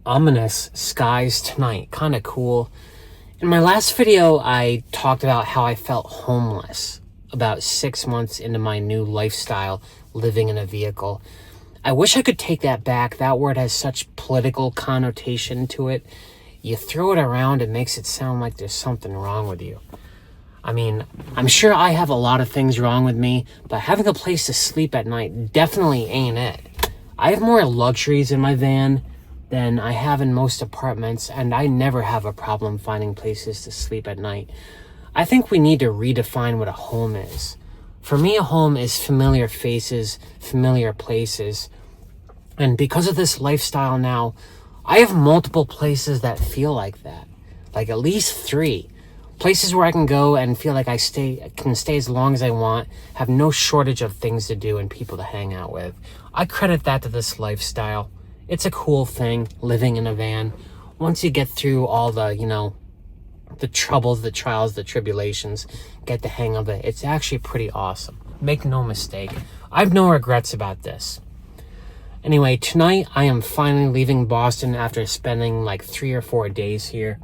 ominous skies tonight. Kind of cool. In my last video, I talked about how I felt homeless about 6 months into my new lifestyle, living in a vehicle. I wish I could take that back. That word has such political connotation to it. You throw it around, it makes it sound like there's something wrong with you. I mean, I'm sure I have a lot of things wrong with me, but having a place to sleep at night definitely ain't it. I have more luxuries in my van than I have in most apartments, and I never have a problem finding places to sleep at night. I think we need to redefine what a home is. For me, a home is familiar faces, familiar places. And because of this lifestyle now, I have multiple places that feel like that. Like at least 3. Places where I can go and feel like I can stay as long as I want, have no shortage of things to do and people to hang out with. I credit that to this lifestyle. It's a cool thing, living in a van. Once you get through all the, the troubles, the trials, the tribulations, get the hang of it, it's actually pretty awesome. Make no mistake. I have no regrets about this. Anyway, tonight I am finally leaving Boston after spending like 3 or 4 days here,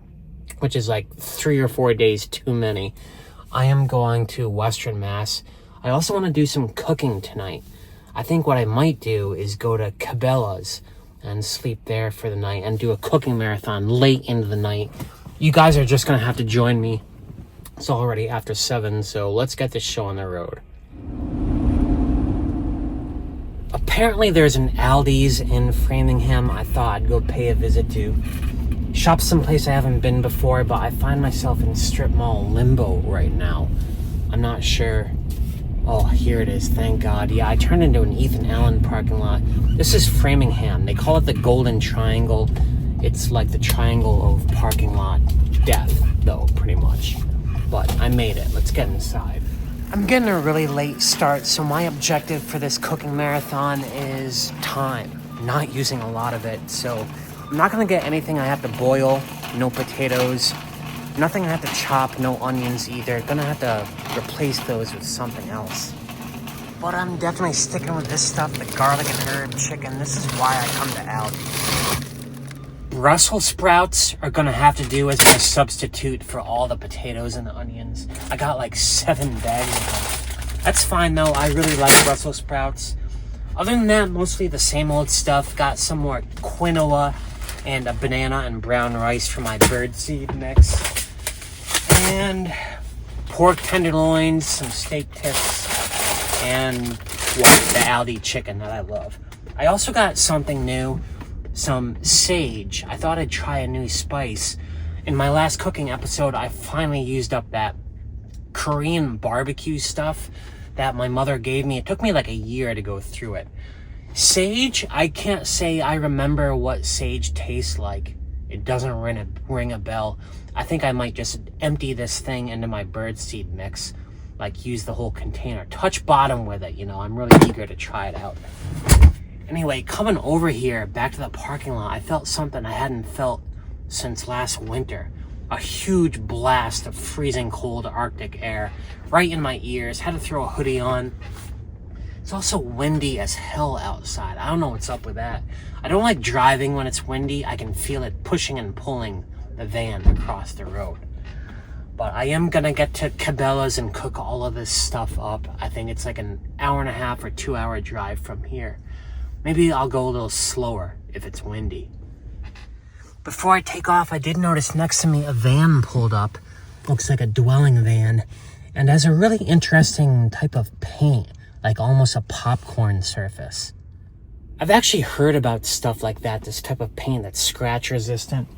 which is like 3 or 4 days too many. I am going to Western Mass. I also want to do some cooking tonight. I think what I might do is go to Cabela's and sleep there for the night and do a cooking marathon late into the night. You guys are just going to have to join me. It's already after 7, so let's get this show on the road. Apparently there's an Aldi's in Framingham I thought I'd go pay a visit to. Shop someplace I haven't been before, but I find myself in strip mall limbo right now. I'm not sure. Oh, here it is, thank God. Yeah, I turned into an Ethan Allen parking lot. This is Framingham. They call it the Golden Triangle. It's like the triangle of parking lot death, though, pretty much. But I made it. Let's get inside. I'm getting a really late start, so my objective for this cooking marathon is time. Not using a lot of it, so I'm not gonna get anything I have to boil. No potatoes. Nothing I have to chop, no onions either. Gonna have to replace those with something else. But I'm definitely sticking with this stuff, the garlic and herb chicken. This is why I come to Aldi. Brussels sprouts are gonna have to do as my substitute for all the potatoes and the onions. I got like 7 bags of them. That's fine though, I really like Brussels sprouts. Other than that, mostly the same old stuff. Got some more quinoa and a banana and brown rice for my birdseed mix. And pork tenderloins, some steak tips, and the Aldi chicken that I love. I also got something new, some sage. I thought I'd try a new spice. In my last cooking episode, I finally used up that Korean barbecue stuff that my mother gave me. It took me like a year to go through it. Sage, I can't say I remember what sage tastes like. It doesn't ring a bell. I think I might just empty this thing into my birdseed mix. Like use the whole container. Touch bottom with it, I'm really eager to try it out. Anyway, coming over here, back to the parking lot, I felt something I hadn't felt since last winter. A huge blast of freezing cold Arctic air right in my ears. Had to throw a hoodie on. It's also windy as hell outside. I don't know what's up with that. I don't like driving when it's windy. I can feel it pushing and pulling the van across the road. But I am gonna get to Cabela's and cook all of this stuff up. I think it's like an 1.5 or 2 hour drive from here. Maybe I'll go a little slower if it's windy. Before I take off, I did notice next to me a van pulled up. Looks like a dwelling van. And has a really interesting type of paint, like almost a popcorn surface. I've actually heard about stuff like that, this type of paint that's scratch resistant.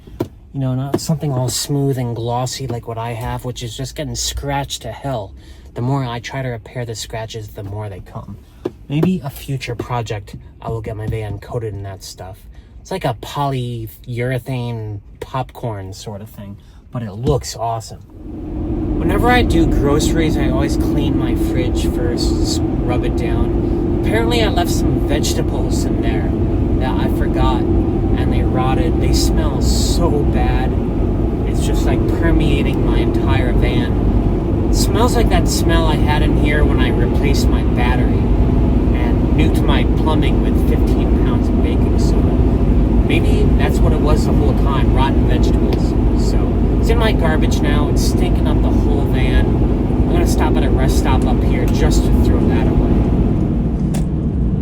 Not something all smooth and glossy like what I have, which is just getting scratched to hell. The more I try to repair the scratches, the more they come. Maybe a future project, I will get my van coated in that stuff. It's like a polyurethane popcorn sort of thing, but it looks awesome. Whenever I do groceries, I always clean my fridge first, just rub it down. Apparently I left some vegetables in there that I forgot, and they rotted. They smell so bad. It's just like permeating my entire van. It smells like that smell I had in here when I replaced my battery and nuked my plumbing with 15 pounds of baking soda. maybe that's what it was the whole time, rotten vegetables. So it's in my garbage now. It's stinking up the whole van. I'm gonna stop at a rest stop up here just to throw that away.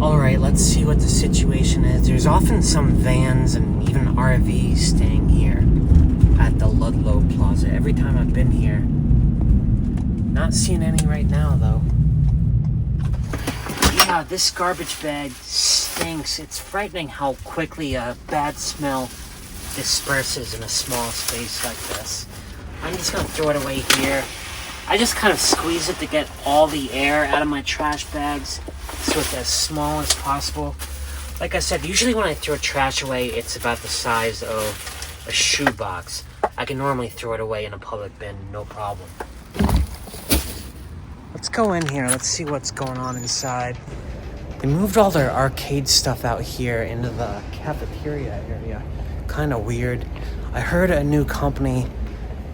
Alright, let's see what the situation is. There's often some vans and even RVs staying here at the Ludlow Plaza every time I've been here. Not seeing any right now though. Yeah, this garbage bag stinks. It's frightening how quickly a bad smell disperses in a small space like this. I'm just gonna throw it away here. I just kind of squeeze it to get all the air out of my trash bags so it's as small as possible. Like I said, usually when I throw trash away, it's about the size of a shoebox. I can normally throw it away in a public bin, no problem. Let's go in here. Let's see what's going on inside. They moved all their arcade stuff out here into the cafeteria area. Kind of weird. I heard a new company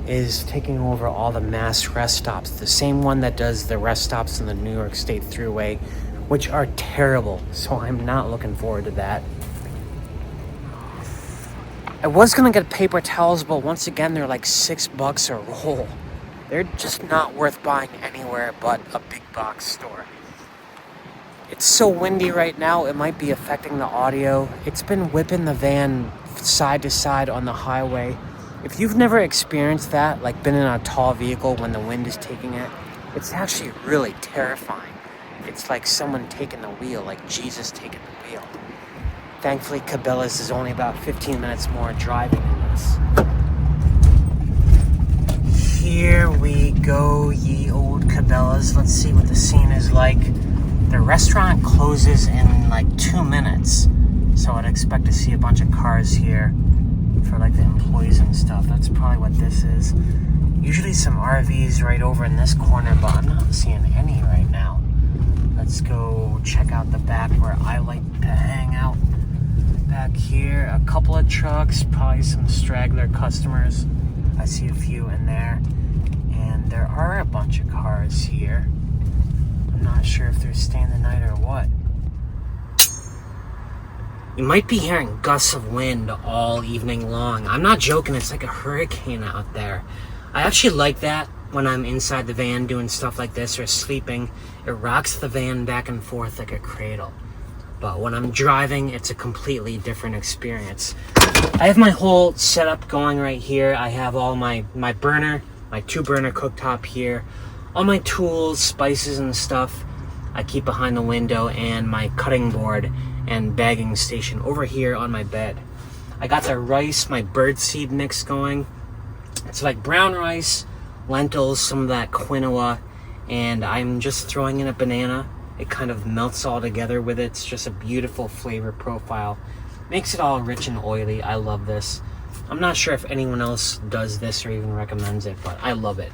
is taking over all the mass rest stops. The same one that does the rest stops in the New York State Thruway, which are terrible. So I'm not looking forward to that. I was gonna get paper towels, but once again, they're like $6 a roll. They're just not worth buying anywhere but a big box store. It's so windy right now, it might be affecting the audio. It's been whipping the van side to side on the highway. If you've never experienced that, like been in a tall vehicle when the wind is taking it, it's actually really terrifying. It's like someone taking the wheel, like Jesus taking the wheel. Thankfully, Cabela's is only about 15 minutes more driving than this. Here we go, ye old Cabela's. Let's see what the scene is like. The restaurant closes in like 2 minutes, so I'd expect to see a bunch of cars here for like the employees and stuff. That's probably what this is. Usually some RVs right over in this corner, but I'm not seeing any right now. Let's go check out the back where I like to hang out. Back here, a couple of trucks, probably some straggler customers. I see a few in there. And there are a bunch of cars here. I'm not sure if they're staying the night or what. You might be hearing gusts of wind all evening long. I'm not joking, it's like a hurricane out there. I actually like that when I'm inside the van doing stuff like this or sleeping. It rocks the van back and forth like a cradle. But when I'm driving, it's a completely different experience. I have my whole setup going right here. I have all my burner, my 2-burner cooktop here, all my tools, spices and stuff I keep behind the window, and my cutting board and bagging station over here on my bed. I got the rice, my birdseed mix going. It's like brown rice, lentils, some of that quinoa, and I'm just throwing in a banana. It kind of melts all together with it. It's just a beautiful flavor profile. Makes it all rich and oily. I love this. I'm not sure if anyone else does this or even recommends it, but I love it.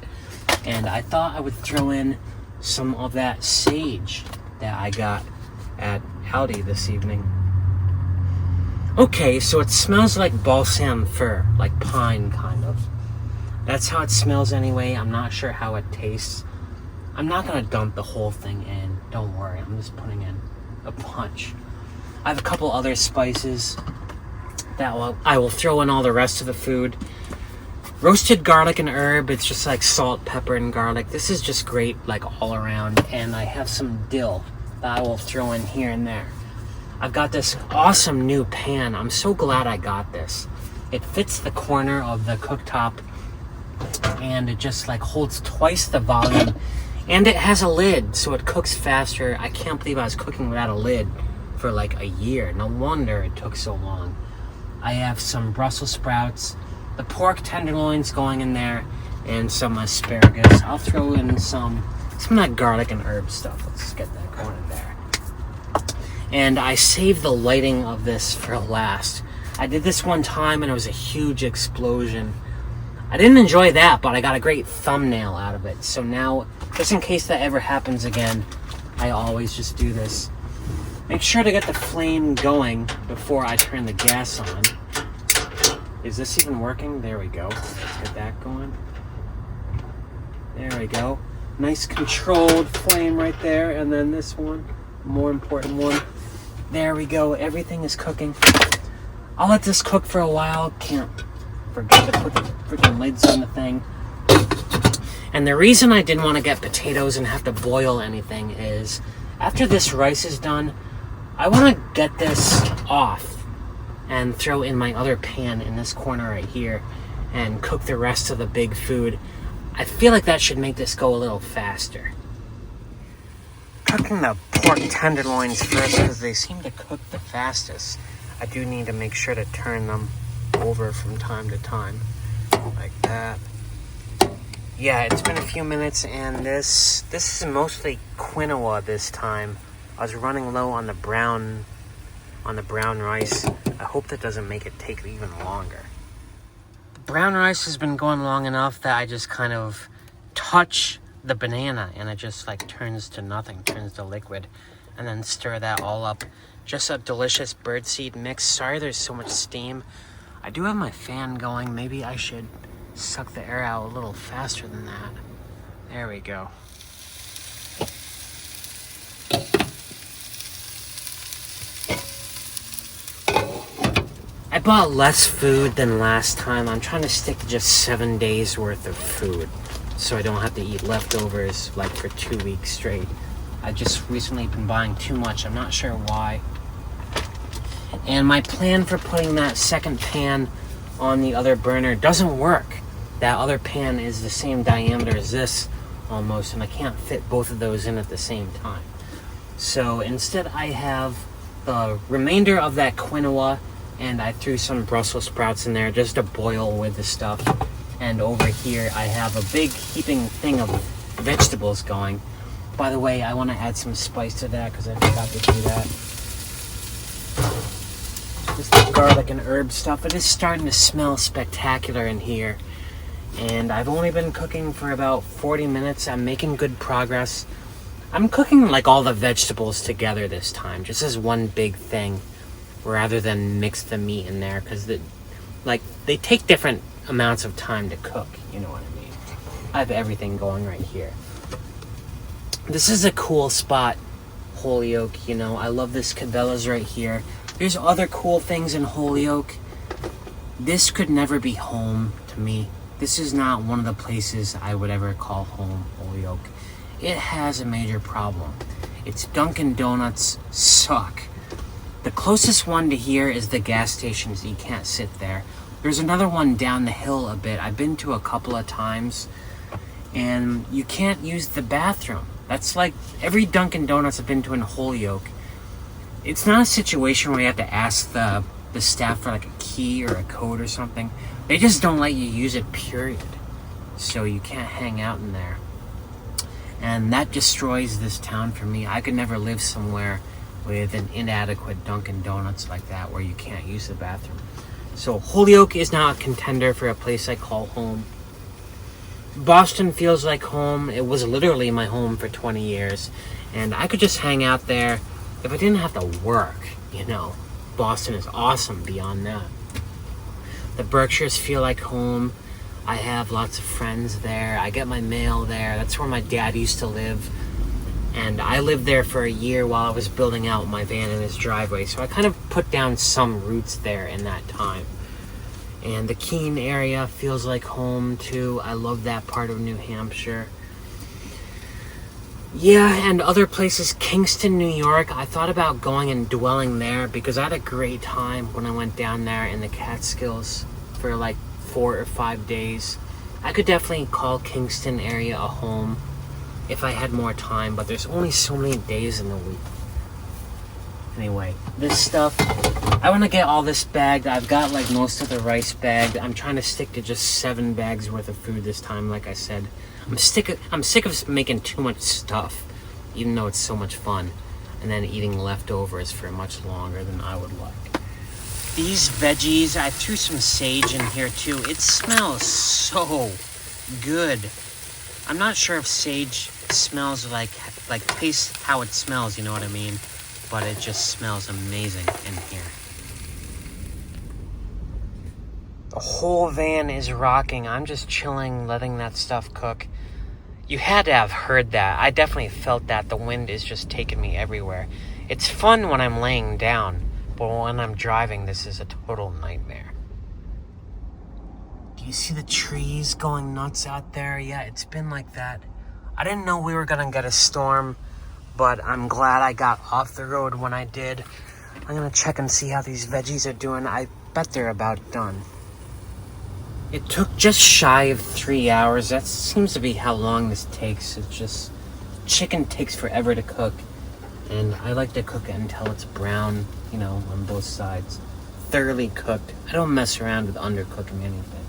And I thought I would throw in some of that sage that I got at Aldi this evening. Okay, so it smells like balsam fir, like pine kind of. That's how it smells anyway. I'm not sure how it tastes. I'm not gonna dump the whole thing in, don't worry. I'm just putting in a bunch. I have a couple other spices that I will throw in all the rest of the food. Roasted garlic and herb, it's just like salt, pepper, and garlic. This is just great, like all around. And I have some dill that I will throw in here and there. I've got this awesome new pan. I'm so glad I got this. It fits the corner of the cooktop, and it just like holds twice the volume. And it has a lid, so it cooks faster. I can't believe I was cooking without a lid for like a year. No wonder it took so long. I have some Brussels sprouts, the pork tenderloins going in there, and some asparagus. I'll throw in some of that garlic and herb stuff. Let's get that going in there. And I saved the lighting of this for last. I did this one time and it was a huge explosion. I didn't enjoy that, but I got a great thumbnail out of it. So now, just in case that ever happens again, I always just do this. Make sure to get the flame going before I turn the gas on. Is this even working? There we go. Let's get that going. There we go. Nice controlled flame right there. And then this one, more important one. There we go. Everything is cooking. I'll let this cook for a while. Can't forget to put the freaking lids on the thing. And the reason I didn't want to get potatoes and have to boil anything is, after this rice is done, I want to get this off and throw in my other pan in this corner right here and cook the rest of the big food. I feel like that should make this go a little faster. Cooking the pork tenderloins first because they seem to cook the fastest. I do need to make sure to turn them over from time to time, like that. Yeah, it's been a few minutes, and this is mostly quinoa this time. I was running low on the brown rice. I hope that doesn't make it take even longer. The brown rice has been going long enough that I just kind of touch the banana and it just like turns to nothing, turns to liquid, and then stir that all up. Just a delicious birdseed mix. Sorry there's so much steam. I do have my fan going. Maybe I should suck the air out a little faster than that. There we go. I bought less food than last time. I'm trying to stick to just 7 days worth of food so I don't have to eat leftovers like for 2 weeks straight. I've just recently been buying too much. I'm not sure why. And my plan for putting that second pan on the other burner doesn't work. That other pan is the same diameter as this almost, and I can't fit both of those in at the same time. So instead I have the remainder of that quinoa, and I threw some Brussels sprouts in there just to boil with the stuff. And over here I have a big heaping thing of vegetables going. By the way, I want to add some spice to that because I forgot to do that. Just the garlic and herb stuff. It is starting to smell spectacular in here. And I've only been cooking for about 40 minutes. I'm making good progress. I'm cooking like all the vegetables together this time, just as one big thing, rather than mix the meat in there, because they take different amounts of time to cook, you know what I mean. I have everything going right here. This is a cool spot, Holyoke, you know. I love this Cabela's right here. There's other cool things in Holyoke. This could never be home to me. This is not one of the places I would ever call home, Holyoke. It has a major problem. Its Dunkin' Donuts suck. The closest one to here is the gas stations. You can't sit there. There's another one down the hill a bit. I've been to a couple of times, and you can't use the bathroom. That's like every Dunkin' Donuts I've been to in Holyoke. It's not a situation where you have to ask the staff for like a key or a code or something. They just don't let you use it, period. So you can't hang out in there. And that destroys this town for me. I could never live somewhere with an inadequate Dunkin' Donuts like that where you can't use the bathroom. So Holyoke is not a contender for a place I call home. Boston feels like home. It was literally my home for 20 years. And I could just hang out there if I didn't have to work, you know. Boston is awesome beyond that. The Berkshires feel like home. I have lots of friends there. I get my mail there. That's where my dad used to live. And I lived there for a year while I was building out my van in his driveway. So I kind of put down some roots there in that time. And the Keene area feels like home too. I love that part of New Hampshire. Yeah, and other places, Kingston, New York. I thought about going and dwelling there because I had a great time when I went down there in the Catskills for like 4 or 5 days. I could definitely call Kingston area a home if I had more time, but there's only so many days in the week. Anyway, this stuff, I want to get all this bagged. I've got like most of the rice bagged. I'm trying to stick to just 7 bags worth of food this time, like I said. I'm sick of making too much stuff, even though it's so much fun, and then eating leftovers for much longer than I would like. These veggies, I threw some sage in here too. It smells so good. I'm not sure if sage smells like tastes how it smells, you know what I mean? But it just smells amazing in here. The whole van is rocking. I'm just chilling, letting that stuff cook. You had to have heard that. I definitely felt that. The wind is just taking me everywhere. It's fun when I'm laying down, but when I'm driving, this is a total nightmare. Do you see the trees going nuts out there? Yeah, it's been like that. I didn't know we were gonna get a storm, but I'm glad I got off the road when I did. I'm gonna check and see how these veggies are doing. I bet they're about done. It took just shy of 3 hours. That seems to be how long this takes. It's just, chicken takes forever to cook. And I like to cook it until it's brown, you know, on both sides. Thoroughly cooked. I don't mess around with undercooking anything.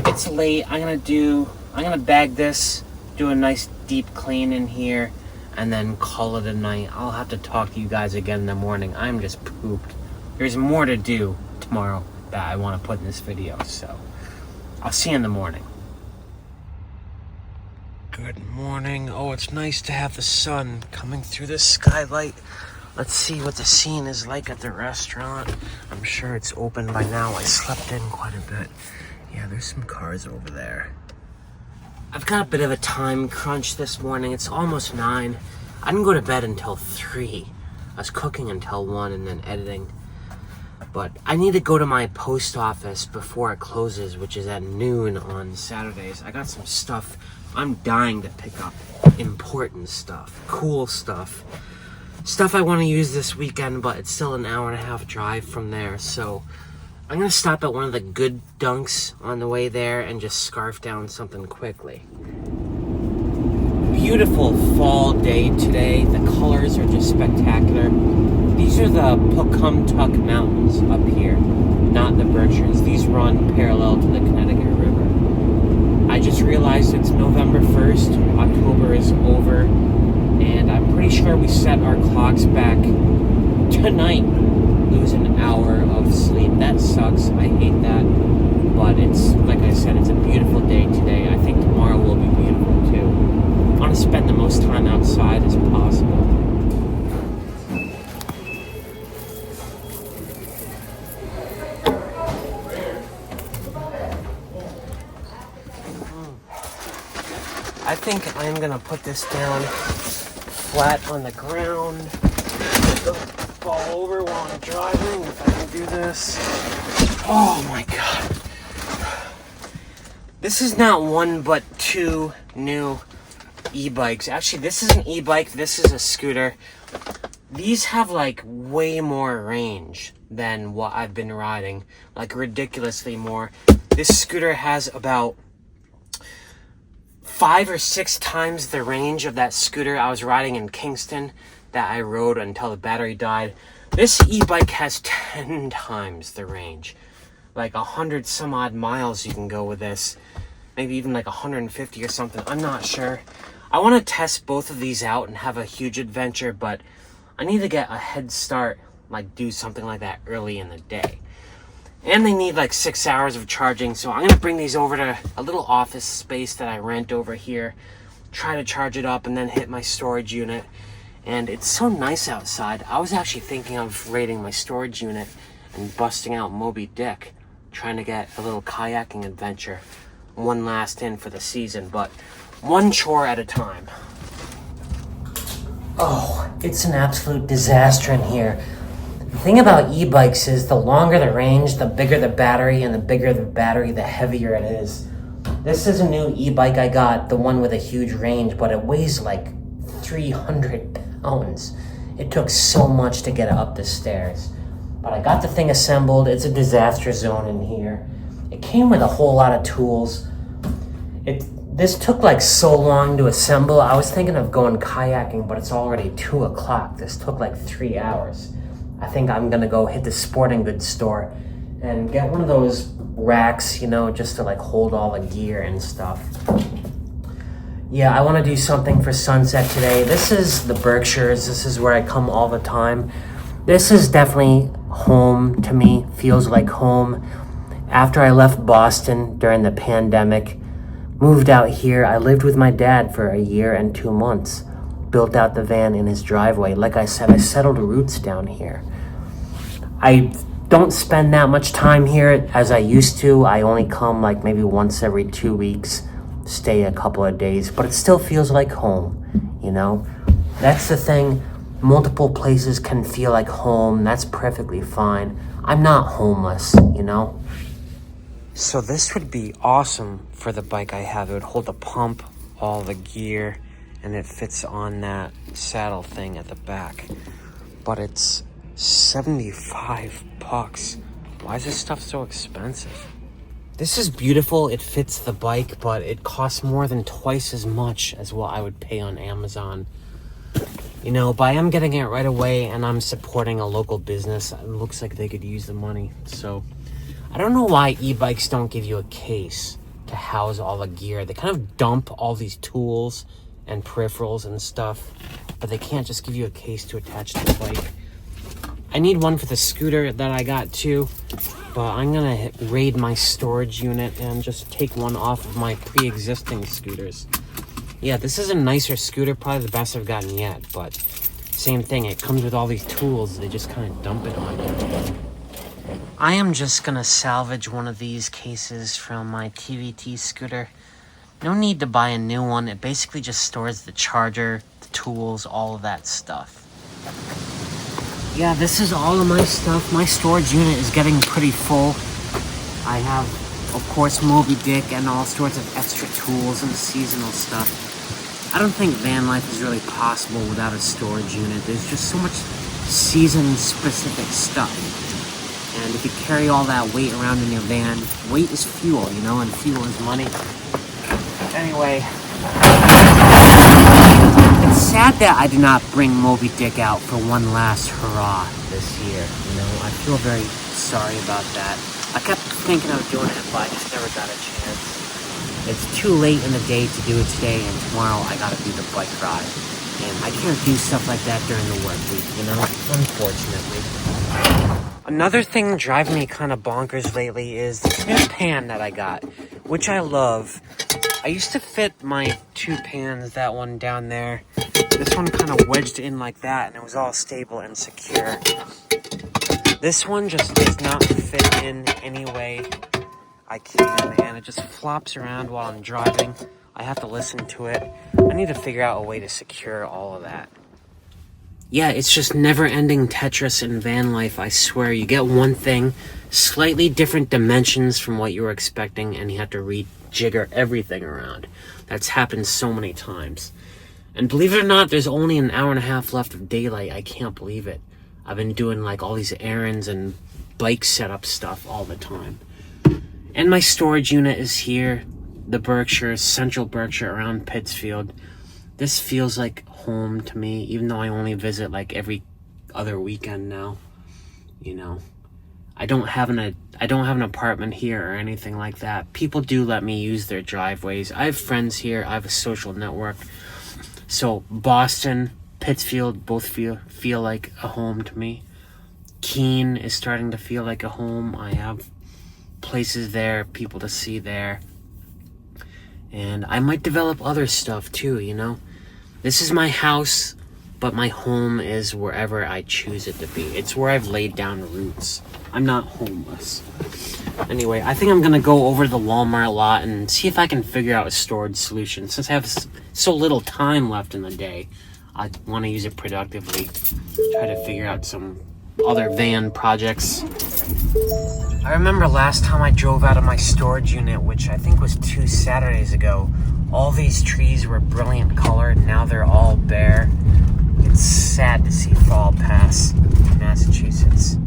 It's late. I'm gonna bag this, do a nice deep clean in here, and then call it a night. I'll have to talk to you guys again in the morning. I'm just pooped. There's more to do tomorrow that I want to put in this video, so I'll see you in the morning. Good morning. Oh, it's nice to have the sun coming through the skylight. Let's see what the scene is like at the restaurant. I'm sure it's open by now. I slept in quite a bit. Yeah, there's some cars over there. I've got a bit of a time crunch this morning. It's almost 9. I didn't go to bed until 3. I was cooking until 1 and then editing. But I need to go to my post office before it closes, which is at noon on Saturdays. I got some stuff. I'm dying to pick up important stuff, cool stuff. Stuff I want to use this weekend, but it's still an hour and a half drive from there. So I'm going to stop at one of the good dunks on the way there and just scarf down something quickly. Beautiful fall day today. The colors are just spectacular. These are the Pocumtuck Mountains up here, not the Berkshires. These run parallel to the Connecticut River. I just realized it's November 1st. October is over, and I'm pretty sure we set our clocks back tonight. Lose an hour of sleep. That sucks. I hate that. But it's, like I said, it's a beautiful day today. I think tomorrow will be beautiful too. I want to spend the most time outside as possible. I think I'm gonna put this down flat on the ground. Don't fall over while I'm driving, if I can do this. Oh my god. This is not one but 2 new e-bikes. Actually, this is an e-bike, this is a scooter. These have like way more range than what I've been riding. Like ridiculously more. This scooter has about 5 or 6 times the range of that scooter I was riding in Kingston that I rode until the battery died. This e-bike has 10 times the range. Like 100 some odd miles you can go with this. Maybe even like 150 or something. I'm not sure. I want to test both of these out and have a huge adventure, but I need to get a head start, like do something like that early in the day. And they need like 6 hours of charging, so I'm going to bring these over to a little office space that I rent over here, try to charge it up, and then hit my storage unit. And it's so nice outside. I was actually thinking of raiding my storage unit and busting out Moby Dick, trying to get a little kayaking adventure. One last in for the season, but one chore at a time. Oh, it's an absolute disaster in here. The thing about e-bikes is the longer the range, the bigger the battery, and the bigger the battery, the heavier it is. This is a new e-bike I got, the one with a huge range, but it weighs like 300 pounds. It took so much to get it up the stairs. But I got the thing assembled. It's a disaster zone in here. It came with a whole lot of tools. This took like so long to assemble. I was thinking of going kayaking, but it's already 2 o'clock. This took like 3 hours. I think I'm gonna go hit the sporting goods store and get one of those racks, you know, just to like hold all the gear and stuff. Yeah, I want to do something for sunset today. This is the Berkshires. This is where I come all the time. This is definitely home to me. Feels like home. After I left Boston during the pandemic, moved out here. I lived with my dad for a year and 2 months. Built out the van in his driveway. Like I said, I settled roots down here. I don't spend that much time here as I used to. I only come like maybe once every 2 weeks, stay a couple of days, but it still feels like home, you know? That's the thing. multiple places can feel like home. That's perfectly fine. I'm not homeless, you know? So this would be awesome for the bike I have. It would hold the pump, all the gear, and it fits on that saddle thing at the back. But it's 75 bucks. Why is this stuff so expensive? This is beautiful. It fits the bike, but it costs more than twice as much as what I would pay on Amazon. You know, but I am getting it right away, and I'm supporting a local business. It looks like they could use the money. So I don't know why e-bikes don't give you a case to house all the gear. They kind of dump all these tools and peripherals and stuff, but they can't just give you a case to attach to the bike. I need one for the scooter that I got too, but I'm gonna raid my storage unit and just take one off of my pre-existing scooters. Yeah, this is a nicer scooter, probably the best I've gotten yet, but same thing, it comes with all these tools, they just kind of dump it on you. I am just gonna salvage one of these cases from my TVT scooter. No need to buy a new one, it basically just stores the charger, the tools, all of that stuff. Yeah, this is all of my stuff. My storage unit is getting pretty full. I have, of course, Moby Dick and all sorts of extra tools and seasonal stuff. I don't think van life is really possible without a storage unit. There's just so much season-specific stuff. And if you carry all that weight around in your van, weight is fuel, you know, and fuel is money. Anyway, it's sad that I did not bring Moby Dick out for one last hurrah this year, you know. I feel very sorry about that. I kept thinking of doing it, but I just never got a chance. It's too late in the day to do it today, and tomorrow I gotta do the bike ride. And I can't do stuff like that during the work week, you know, unfortunately. Another thing driving me kind of bonkers lately is this new pan that I got, which I love. I used to fit my two pans, that one down there. This one kind of wedged in like that, and it was all stable and secure. This one just does not fit in any way I can, and it just flops around while I'm driving. I have to listen to it. I need to figure out a way to secure all of that. Yeah, it's just never-ending Tetris in van life, I swear. You get one thing, slightly different dimensions from what you were expecting, and you have to rejigger everything around. That's happened so many times. And believe it or not, there's only an hour and a half left of daylight. I can't believe it. I've been doing like all these errands and bike setup stuff all the time. And my storage unit is here. The Berkshire, Central Berkshire around Pittsfield. This feels like home to me, even though I only visit like every other weekend now. You know, I don't have an apartment here or anything like that. People do let me use their driveways. I have friends here. I have a social network. So Boston, Pittsfield both feel like a home to me. Keene is starting to feel like a home. I have places there, people to see there. And I might develop other stuff too, you know. This is my house, but my home is wherever I choose it to be. It's where I've laid down roots. I'm not homeless. Anyway, I think I'm gonna go over to the Walmart lot and see if I can figure out a storage solution. Since I have so little time left in the day, I want to use it productively. Try to figure out some other van projects. I remember last time I drove out of my storage unit, which I think was 2 Saturdays ago, all these trees were brilliant colored, and now they're all bare. It's sad to see fall pass in Massachusetts.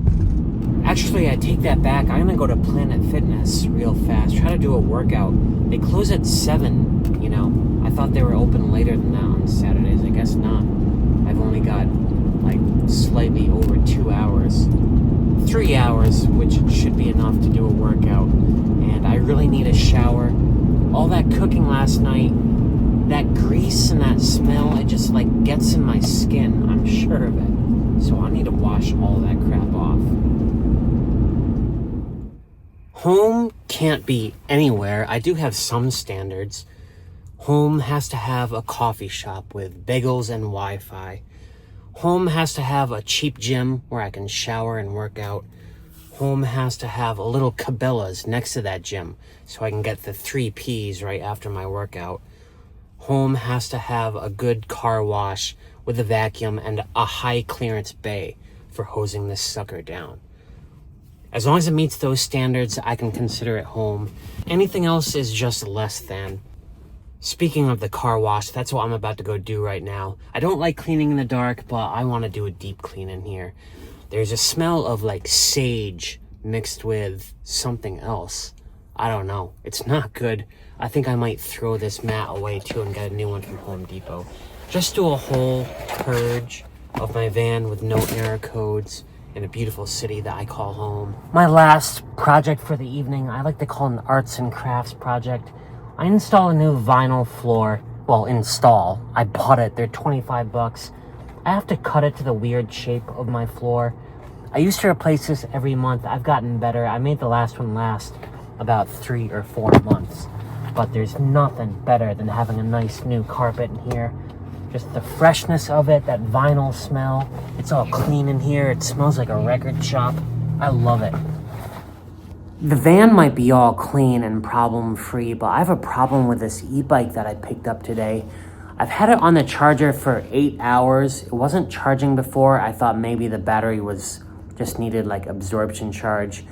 Actually, I take that back. I'm gonna go to Planet Fitness real fast, try to do a workout. They close at 7, you know. I thought they were open later than that on Saturdays. I guess not. I've only got like slightly over 2 hours. 3 hours, which should be enough to do a workout. And I really need a shower. All that cooking last night, that grease and that smell, it just like gets in my skin. I'm sure of it. So I need to wash all that crap off. Home can't be anywhere. I do have some standards. Home has to have a coffee shop with bagels and Wi-Fi. Home has to have a cheap gym where I can shower and work out. Home has to have a little Cabela's next to that gym so I can get the 3 Ps right after my workout. Home has to have a good car wash with a vacuum and a high clearance bay for hosing this sucker down. As long as it meets those standards, I can consider it home. Anything else is just less than. Speaking of the car wash, that's what I'm about to go do right now. I don't like cleaning in the dark, but I want to do a deep clean in here. There's a smell of like sage mixed with something else. I don't know. It's not good. I think I might throw this mat away too and get a new one from Home Depot. Just do a whole purge of my van with no error codes in a beautiful city that I call home. My last project for the evening, I like to call an arts and crafts project. I install a new vinyl floor. Well, install. I bought it. They're 25 bucks. I have to cut it to the weird shape of my floor. I used to replace this every month. I've gotten better. I made the last one last about 3 or 4 months. But there's nothing better than having a nice new carpet in here. Just the freshness of it, that vinyl smell. It's all clean in here. It smells like a record shop. I love it. The van might be all clean and problem-free, but I have a problem with this e-bike that I picked up today. I've had it on the charger for 8 hours. It wasn't charging before. I thought maybe the battery was just needed like absorption charge,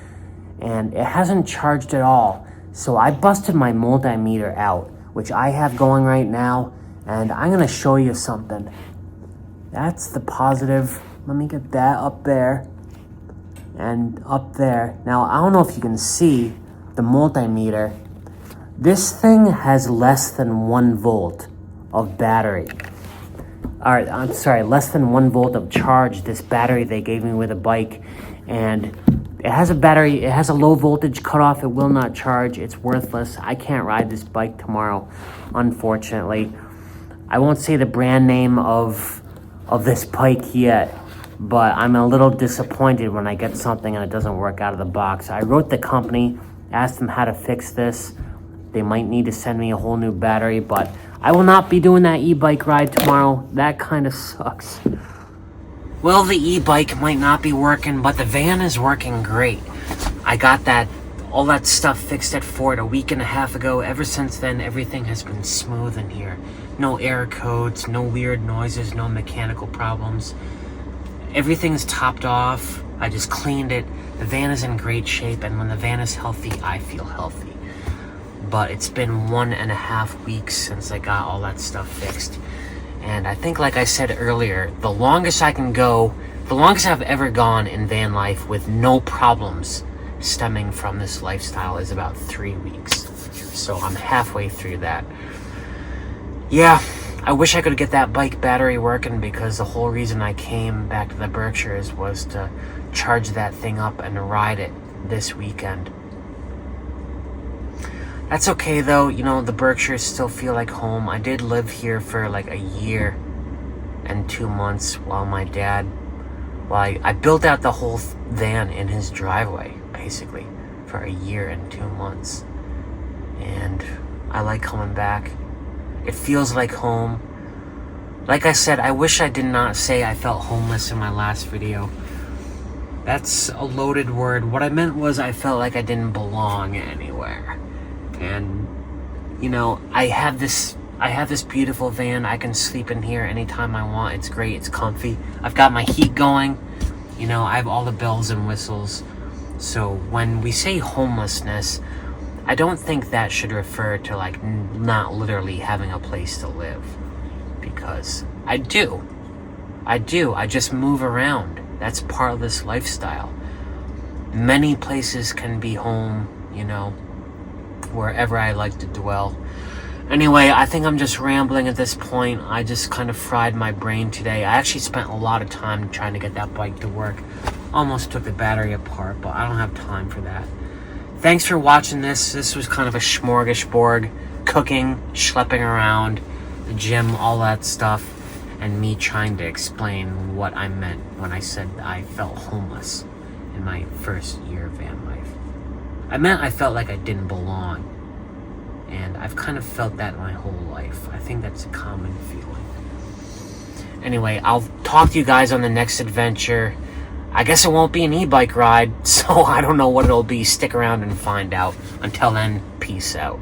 and it hasn't charged at all. So I busted my multimeter out, which I have going right now, and I'm gonna show you something. That's the positive. Let me get that up there and up there. Now, I don't know if you can see the multimeter. This thing has less than 1 volt of battery. All right, I'm sorry, less than 1 volt of charge, this battery they gave me with a bike. And it has a battery, it has a low voltage cutoff, it will not charge, it's worthless. I can't ride this bike tomorrow, unfortunately. I won't say the brand name of this bike yet, but I'm a little disappointed when I get something and it doesn't work out of the box. I wrote the company, asked them how to fix this. They might need to send me a whole new battery, but I will not be doing that e-bike ride tomorrow. That kind of sucks. Well, the e-bike might not be working, but the van is working great. I got all that stuff fixed at Ford a week and a half ago. Ever since then, everything has been smooth in here. No error codes, no weird noises, no mechanical problems. Everything's topped off. I just cleaned it. The van is in great shape, and when the van is healthy, I feel healthy. But it's been 1.5 weeks since I got all that stuff fixed. And I think, like I said earlier, the longest I've ever gone in van life with no problems stemming from this lifestyle is about 3 weeks. So I'm halfway through that. Yeah, I wish I could get that bike battery working, because the whole reason I came back to the Berkshires was to charge that thing up and ride it this weekend. That's okay though, you know, the Berkshires still feel like home. I did live here for like a year and 2 months while I built out the whole van in his driveway, basically, for a year and 2 months. And I like coming back. It feels like home. Like I said, I wish I did not say I felt homeless in my last video. That's a loaded word. What I meant was I felt like I didn't belong anywhere. And, you know, I have this beautiful van. I can sleep in here anytime I want. It's great. It's comfy. I've got my heat going. You know, I have all the bells and whistles. So when we say homelessness, I don't think that should refer to like not literally having a place to live. Because I do. I just move around. That's part of this lifestyle. Many places can be home, you know, wherever I like to dwell. Anyway, I think I'm just rambling at this point. I just kind of fried my brain today. I actually spent a lot of time trying to get that bike to work. Almost took the battery apart, but I don't have time for that. Thanks for watching this. This was kind of a smorgasbord. Cooking, schlepping around, the gym, all that stuff, and me trying to explain what I meant when I said I felt homeless in my first year of van life. I meant I felt like I didn't belong. And I've kind of felt that my whole life. I think that's a common feeling. Anyway, I'll talk to you guys on the next adventure. I guess it won't be an e-bike ride, so I don't know what it'll be. Stick around and find out. Until then, peace out.